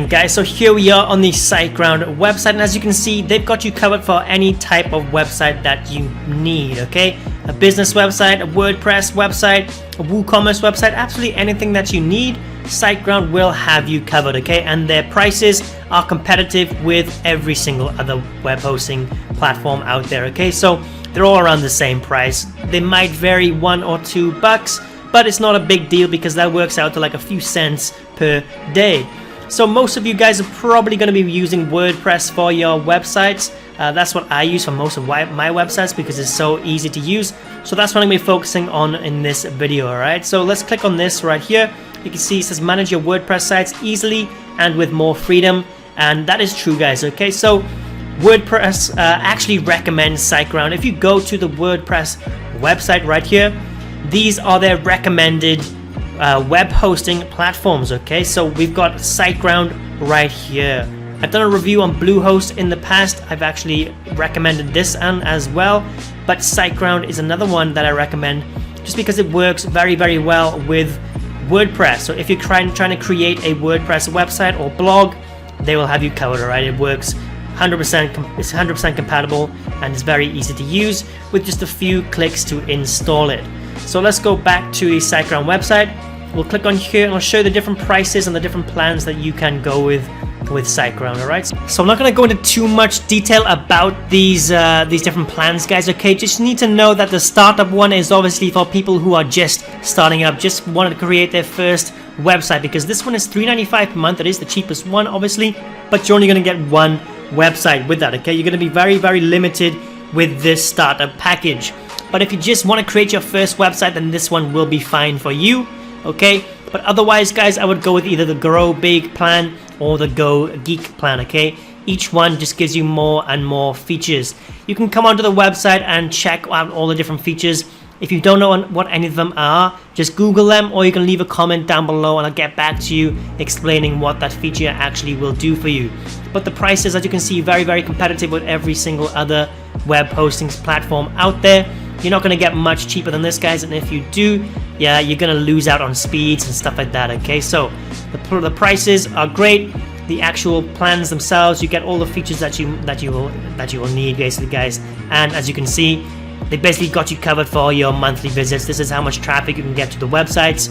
Alright guys, so here we are on the SiteGround website, and as you can see, they've got you covered for any type of website that you need, okay? A business website, a WordPress website, a WooCommerce website, absolutely anything that you need, SiteGround will have you covered, okay? And their prices are competitive with every single other web hosting platform out there, okay? So they're all around the same price. They might vary $1 or $2, but it's not a big deal because that works out to like a few cents per day. So most of you guys are probably going to be using WordPress for your websites. That's what I use for most of my websites because it's so easy to use. So that's what I'm going to be focusing on in this video, alright? So let's click on this right here. You can see it says manage your WordPress sites easily and with more freedom. And that is true, guys, okay? So WordPress actually recommends SiteGround. If you go to the WordPress website right here, these are their recommended web hosting platforms, okay? So we've got SiteGround right here. I've done a review on Bluehost in the past. I've actually recommended this one as well, but SiteGround is another one that I recommend just because it works very, very well with WordPress. So if you're trying to create a WordPress website or blog, they will have you covered, alright? It works 100%, it's 100% compatible and it's very easy to use with just a few clicks to install it. So let's go back to the SiteGround website. We'll click on here and I'll show you the different prices and the different plans that you can go with SiteGround, alright? So I'm not going to go into too much detail about these different plans, guys, okay? Just need to know that the startup one is obviously for people who are just starting up, just wanted to create their first website, because this one is $3.95 per month. It is the cheapest one, obviously, but you're only going to get one website with that, okay? You're going to be very, very limited with this startup package. But if you just want to create your first website, then this one will be fine for you, okay? But otherwise, guys, I would go with either the Grow Big plan or the Go Geek plan, okay? Each one just gives you more and more features. You can come onto the website and check out all the different features. If you don't know what any of them are, just Google them, or you can leave a comment down below and I'll get back to you explaining what that feature actually will do for you. But the prices, as you can see, very, very competitive with every single other web hosting platform out there. You're not going to get much cheaper than this, guys, and if you do, yeah, you're going to lose out on speeds and stuff like that, okay? So the prices are great. The actual plans themselves, you get all the features that you will need, basically, guys. And as you can see, they basically got you covered for your monthly visits. This is how much traffic you can get to the websites.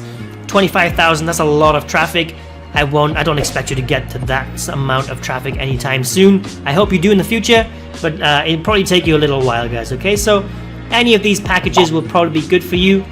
25,000, that's a lot of traffic. I don't expect you to get to that amount of traffic anytime soon. I hope you do in the future, but it'll probably take you a little while, guys, okay? So any of these packages will probably be good for you.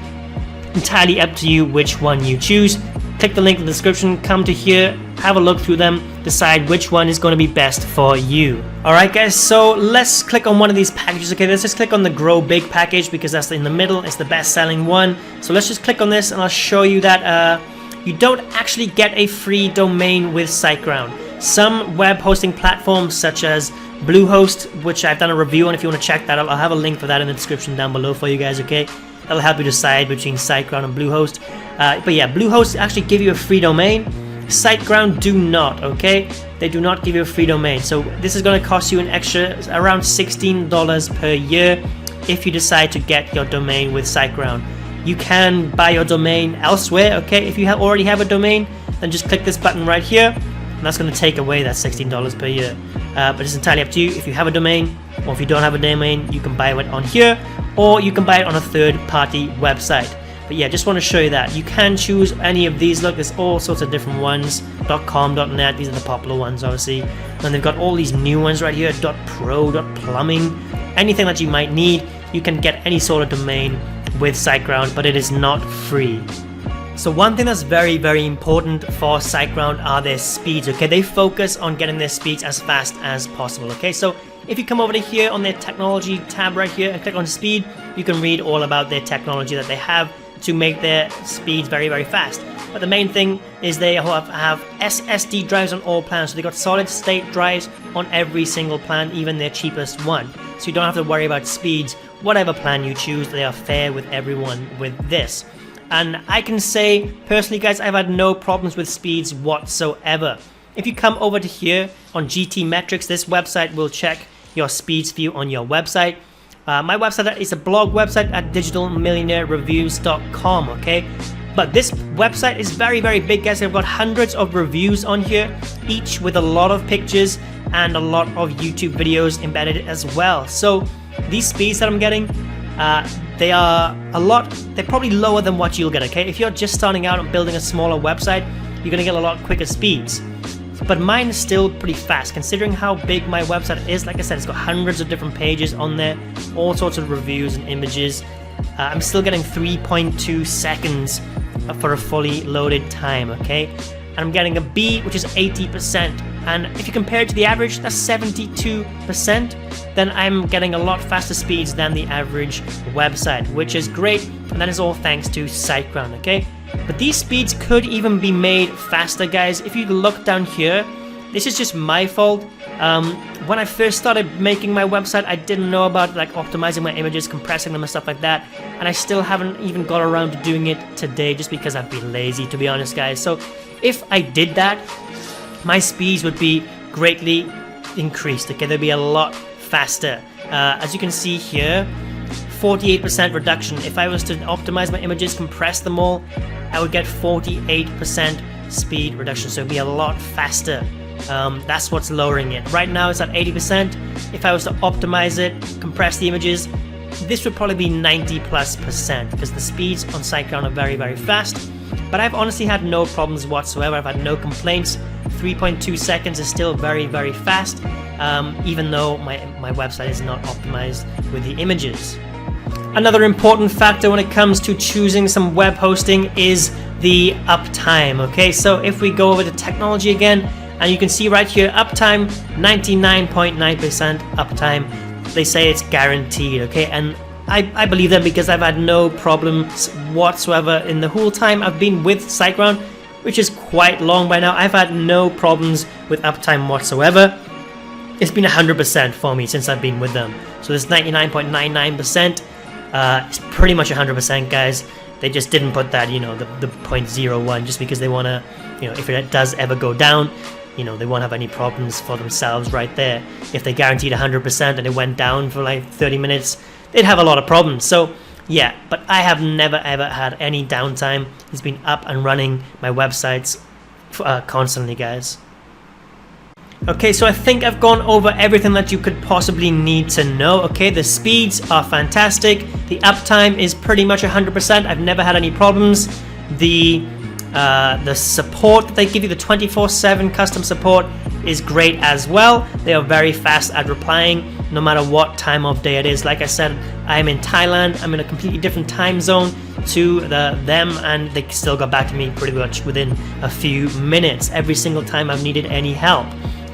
Entirely up to you which one you choose. Click the link in the description, come to here, have a look through them, decide which one is going to be best for you. Alright guys, so let's click on one of these packages. Okay, let's just click on the Grow Big package because that's in the middle, it's the best selling one. So let's just click on this and I'll show you that you don't actually get a free domain with SiteGround. Some web hosting platforms such as Bluehost, which I've done a review on, if you want to check that out, I'll have a link for that in the description down below for you guys, okay? That'll help you decide between SiteGround and Bluehost. But yeah, Bluehost actually give you a free domain. SiteGround do not, okay? They do not give you a free domain. So this is going to cost you an extra around $16 per year if you decide to get your domain with SiteGround. You can buy your domain elsewhere, okay? If you already have a domain, then just click this button right here, and that's going to take away that $16 per year. But it's entirely up to you. If you have a domain, or if you don't have a domain, you can buy it on here, or you can buy it on a third-party website. But yeah, just want to show you that. You can choose any of these. Look, there's all sorts of different ones. .com, .net, these are the popular ones, obviously. And they've got all these new ones right here. .pro, .plumbing, anything that you might need. You can get any sort of domain with SiteGround, but it is not free. So one thing that's very, very important for SiteGround are their speeds, okay? They focus on getting their speeds as fast as possible, okay? So if you come over to here on their technology tab right here and click on speed, you can read all about their technology that they have to make their speeds very, very fast. But the main thing is they have SSD drives on all plans. So they got solid state drives on every single plan, even their cheapest one. So you don't have to worry about speeds. Whatever plan you choose, they are fair with everyone with this. And I can say, personally guys, I've had no problems with speeds whatsoever. If you come over to here on GT Metrics, this website will check your speeds for you on your website. My website is a blog website at digitalmillionaireReviews.com, okay? But this website is very, very big, guys. I've got hundreds of reviews on here, each with a lot of pictures and a lot of YouTube videos embedded as well. So these speeds that I'm getting, they're probably lower than what you'll get, okay? If you're just starting out and building a smaller website, you're gonna get a lot quicker speeds. But mine is still pretty fast, considering how big my website is. Like I said, it's got hundreds of different pages on there, all sorts of reviews and images. I'm still getting 3.2 seconds for a fully loaded time, okay? And I'm getting a B, which is 80%. And if you compare it to the average, that's 72%. Then I'm getting a lot faster speeds than the average website, which is great. And that is all thanks to SiteGround, okay? But these speeds could even be made faster, guys. If you look down here, this is just my fault. When I first started making my website, I didn't know about like optimizing my images, compressing them and stuff like that. And I still haven't even got around to doing it today just because I've been lazy, to be honest, guys. So if I did that, my speeds would be greatly increased, okay? They'd be a lot faster. As you can see here, 48% reduction. If I was to optimize my images, compress them all, I would get 48% speed reduction, so it'd be a lot faster. That's what's lowering it. Right now it's at 80%. If I was to optimize it, compress the images, this would probably be 90+% because the speeds on SiteGround are very, very fast. But I've honestly had no problems whatsoever. I've had no complaints. 3.2 seconds is still very, very fast, even though my website is not optimized with the images. Another important factor when it comes to choosing some web hosting is the uptime, okay? So if we go over to technology again, and you can see right here, uptime, 99.9% uptime. They say it's guaranteed, okay? And I believe them because I've had no problems whatsoever in the whole time I've been with SiteGround, which is quite long by now. I've had no problems with uptime whatsoever. It's been 100% for me since I've been with them. So this 99.99%, it's pretty much 100%, guys. They just didn't put that, you know, the 0.01 just because they want to, you know, if it does ever go down, you know, they won't have any problems for themselves right there. If they guaranteed 100% and it went down for like 30 minutes, they'd have a lot of problems. So yeah, but I have never ever had any downtime. It's been up and running my websites constantly, guys. Okay, so I think I've gone over everything that you could possibly need to know. Okay, the speeds are fantastic. The uptime is pretty much 100%. I've never had any problems. The support that they give you, the 24/7 custom support, is great as well. They are very fast at replying no matter what time of day it is. Like I said, I'm in Thailand. I'm in a completely different time zone to them, and they still got back to me pretty much within a few minutes every single time I've needed any help.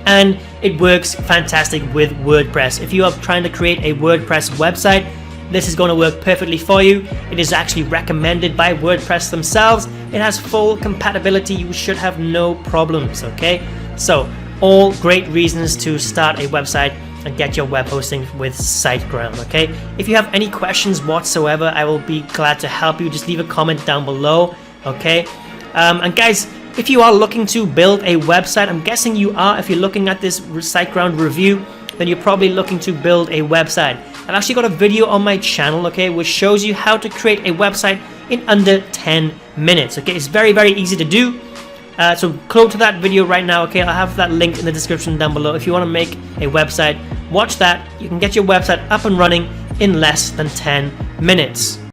And it works fantastic with WordPress. If you are trying to create a WordPress website, this is going to work perfectly for you. It is actually recommended by WordPress themselves. It has full compatibility. You should have no problems, okay? So, all great reasons to start a website and get your web hosting with SiteGround, okay? If you have any questions whatsoever, I will be glad to help you. Just leave a comment down below, okay? And guys, if you are looking to build a website, I'm guessing you are. If you're looking at this SiteGround review, then you're probably looking to build a website. I've actually got a video on my channel, okay, which shows you how to create a website in under 10 minutes, okay? It's very, very easy to do. So go to that video right now, okay? I'll have that link in the description down below. If you want to make a website, watch that. You can get your website up and running in less than 10 minutes.